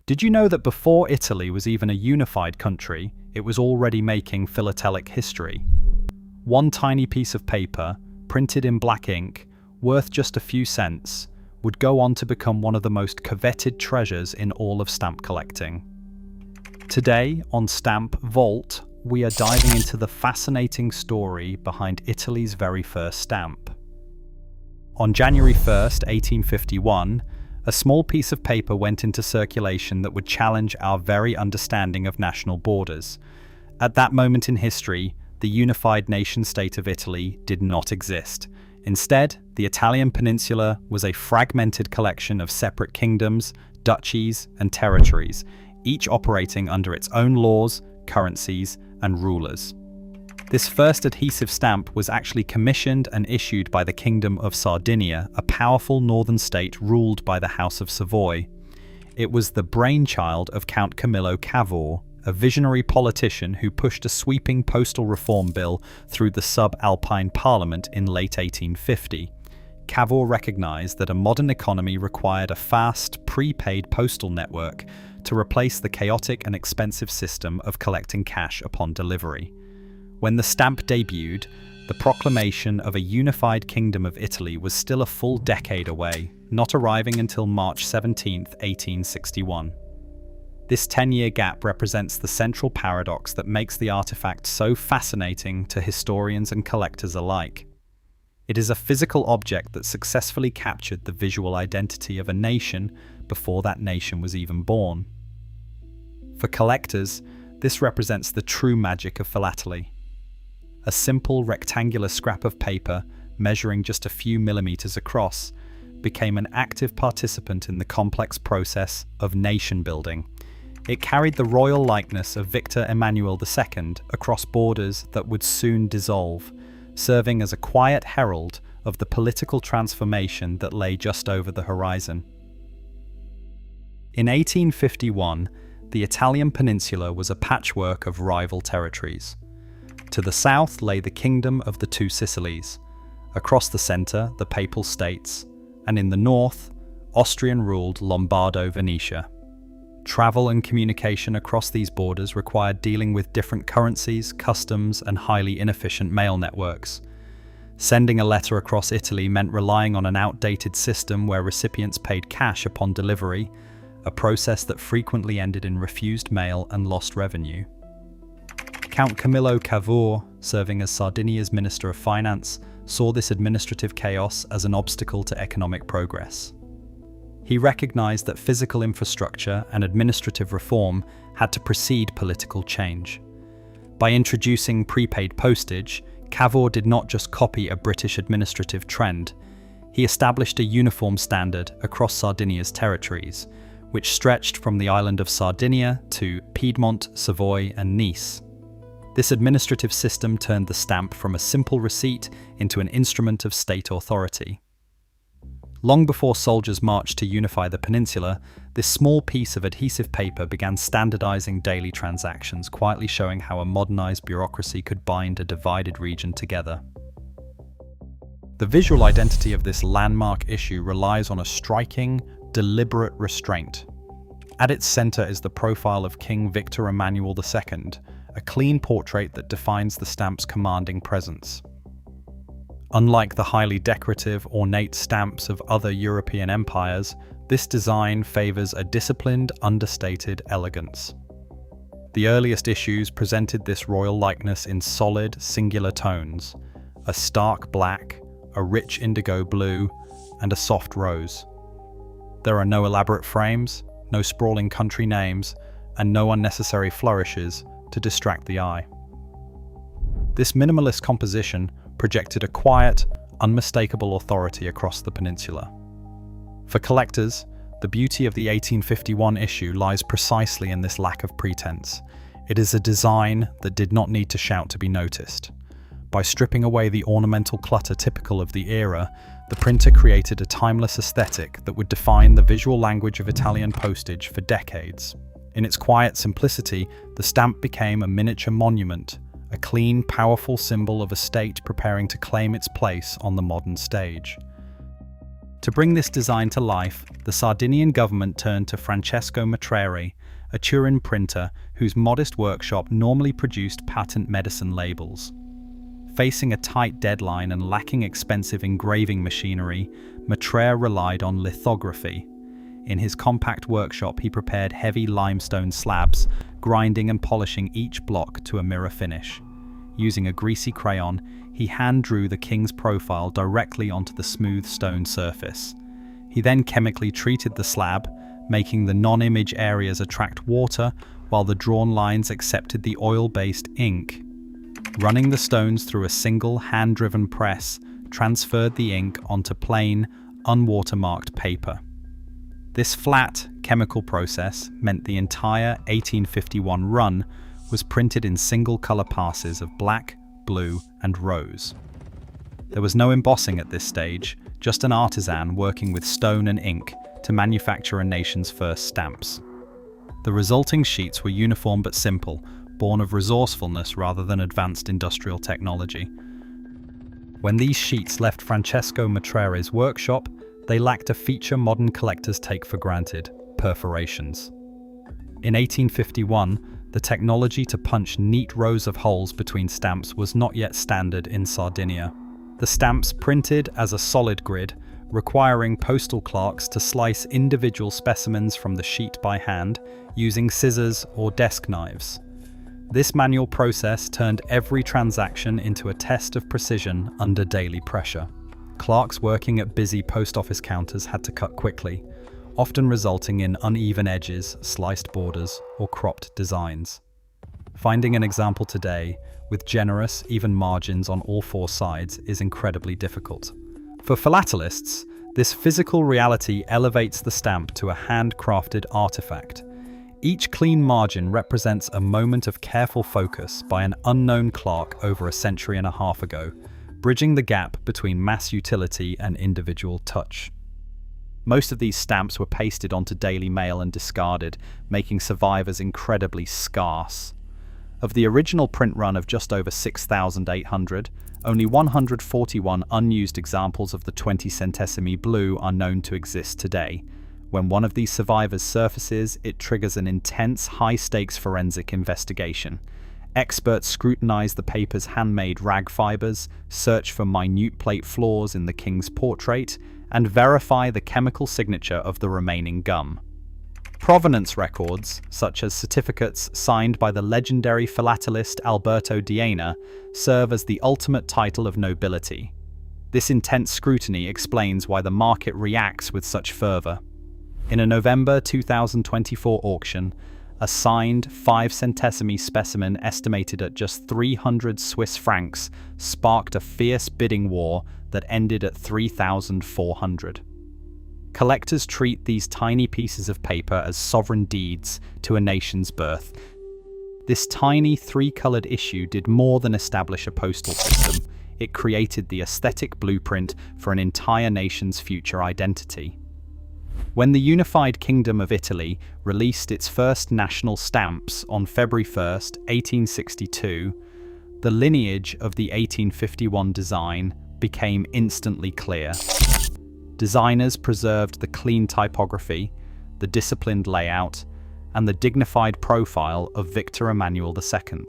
Did you know that before Italy was even a unified country, it was already making philatelic history? One tiny piece of paper, printed in black ink, worth just a few cents, would go on to become one of the most coveted treasures in all of stamp collecting. Today, on Stamp Vault, we are diving into the fascinating story behind Italy's very first stamp. On January 1st, 1851, a small piece of paper went into circulation that would challenge our very understanding of national borders. At that moment in history, the unified nation-state of Italy did not exist. Instead, the Italian peninsula was a fragmented collection of separate kingdoms, duchies, and territories, each operating under its own laws, currencies, and rulers. This first adhesive stamp was actually commissioned and issued by the Kingdom of Sardinia, a powerful northern state ruled by the House of Savoy. It was the brainchild of Count Camillo Cavour, a visionary politician who pushed a sweeping postal reform bill through the subalpine parliament in late 1850. Cavour recognized that a modern economy required a fast, prepaid postal network to replace the chaotic and expensive system of collecting cash upon delivery. When the stamp debuted, the proclamation of a unified Kingdom of Italy was still a full decade away, not arriving until March 17, 1861. This 10-year gap represents the central paradox that makes the artifact so fascinating to historians and collectors alike. It is a physical object that successfully captured the visual identity of a nation before that nation was even born. For collectors, this represents the true magic of philately. A simple rectangular scrap of paper, measuring just a few millimeters across, became an active participant in the complex process of nation building. It carried the royal likeness of Victor Emmanuel II across borders that would soon dissolve, serving as a quiet herald of the political transformation that lay just over the horizon. In 1851, the Italian peninsula was a patchwork of rival territories. To the south lay the Kingdom of the Two Sicilies, across the centre the Papal States, and in the north, Austrian-ruled Lombardo-Venetia. Travel and communication across these borders required dealing with different currencies, customs, and highly inefficient mail networks. Sending a letter across Italy meant relying on an outdated system where recipients paid cash upon delivery, a process that frequently ended in refused mail and lost revenue. Count Camillo Cavour, serving as Sardinia's Minister of Finance, saw this administrative chaos as an obstacle to economic progress. He recognized that physical infrastructure and administrative reform had to precede political change. By introducing prepaid postage, Cavour did not just copy a British administrative trend, he established a uniform standard across Sardinia's territories, which stretched from the island of Sardinia to Piedmont, Savoy, and Nice. This administrative system turned the stamp from a simple receipt into an instrument of state authority. Long before soldiers marched to unify the peninsula, this small piece of adhesive paper began standardizing daily transactions, quietly showing how a modernized bureaucracy could bind a divided region together. The visual identity of this landmark issue relies on a striking, deliberate restraint. At its center is the profile of King Victor Emmanuel II, a clean portrait that defines the stamp's commanding presence. Unlike the highly decorative, ornate stamps of other European empires, this design favors a disciplined, understated elegance. The earliest issues presented this royal likeness in solid, singular tones: a stark black, a rich indigo blue, and a soft rose. There are no elaborate frames, no sprawling country names, and no unnecessary flourishes to distract the eye. This minimalist composition projected a quiet, unmistakable authority across the peninsula. For collectors, the beauty of the 1851 issue lies precisely in this lack of pretense. It is a design that did not need to shout to be noticed. By stripping away the ornamental clutter typical of the era, the printer created a timeless aesthetic that would define the visual language of Italian postage for decades. In its quiet simplicity, the stamp became a miniature monument, a clean, powerful symbol of a state preparing to claim its place on the modern stage. To bring this design to life, the Sardinian government turned to Francesco Matreri, a Turin printer whose modest workshop normally produced patent medicine labels. Facing a tight deadline and lacking expensive engraving machinery, Matreri relied on lithography. In his compact workshop, he prepared heavy limestone slabs, grinding and polishing each block to a mirror finish. Using a greasy crayon, he hand-drew the king's profile directly onto the smooth stone surface. He then chemically treated the slab, making the non-image areas attract water, while the drawn lines accepted the oil-based ink. Running the stones through a single hand-driven press transferred the ink onto plain, unwatermarked paper. This flat, chemical process meant the entire 1851 run was printed in single-color passes of black, blue, and rose. There was no embossing at this stage, just an artisan working with stone and ink to manufacture a nation's first stamps. The resulting sheets were uniform but simple, born of resourcefulness rather than advanced industrial technology. When these sheets left Francesco Matreri's workshop, they lacked a feature modern collectors take for granted: perforations. In 1851, the technology to punch neat rows of holes between stamps was not yet standard in Sardinia. The stamps printed as a solid grid, requiring postal clerks to slice individual specimens from the sheet by hand using scissors or desk knives. This manual process turned every transaction into a test of precision under daily pressure. Clerks working at busy post office counters had to cut quickly, often resulting in uneven edges, sliced borders, or cropped designs. Finding an example today, with generous, even margins on all four sides, is incredibly difficult. For philatelists, this physical reality elevates the stamp to a handcrafted artifact. Each clean margin represents a moment of careful focus by an unknown clerk over a century and a half ago, bridging the gap between mass utility and individual touch. Most of these stamps were pasted onto daily mail and discarded, making survivors incredibly scarce. Of the original print run of just over 6,800, only 141 unused examples of the 20 centesimi blue are known to exist today. When one of these survivors surfaces, it triggers an intense, high-stakes forensic investigation. Experts scrutinize the paper's handmade rag fibers, search for minute plate flaws in the king's portrait, and verify the chemical signature of the remaining gum. Provenance records, such as certificates signed by the legendary philatelist Alberto Diana, serve as the ultimate title of nobility. This intense scrutiny explains why the market reacts with such fervor. In a November 2024 auction, a signed 5 centesimi specimen estimated at just 300 Swiss francs sparked a fierce bidding war that ended at 3,400. Collectors treat these tiny pieces of paper as sovereign deeds to a nation's birth. This tiny 3-colored issue did more than establish a postal system. It created the aesthetic blueprint for an entire nation's future identity. When the unified Kingdom of Italy released its first national stamps on February 1, 1862, the lineage of the 1851 design became instantly clear. Designers preserved the clean typography, the disciplined layout, and the dignified profile of Victor Emmanuel II.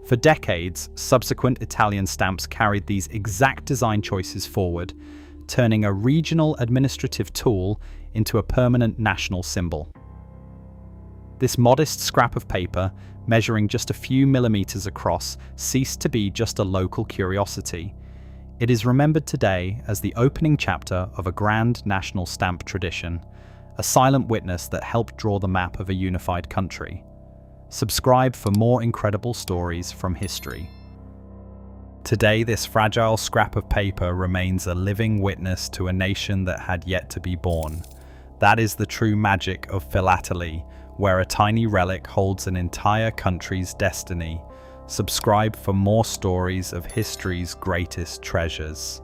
For decades, subsequent Italian stamps carried these exact design choices forward, turning a regional administrative tool into a permanent national symbol. This modest scrap of paper, measuring just a few millimeters across, ceased to be just a local curiosity. It is remembered today as the opening chapter of a grand national stamp tradition, a silent witness that helped draw the map of a unified country. Subscribe for more incredible stories from history. Today, this fragile scrap of paper remains a living witness to a nation that had yet to be born. That is the true magic of philately, where a tiny relic holds an entire country's destiny. Subscribe for more stories of history's greatest treasures.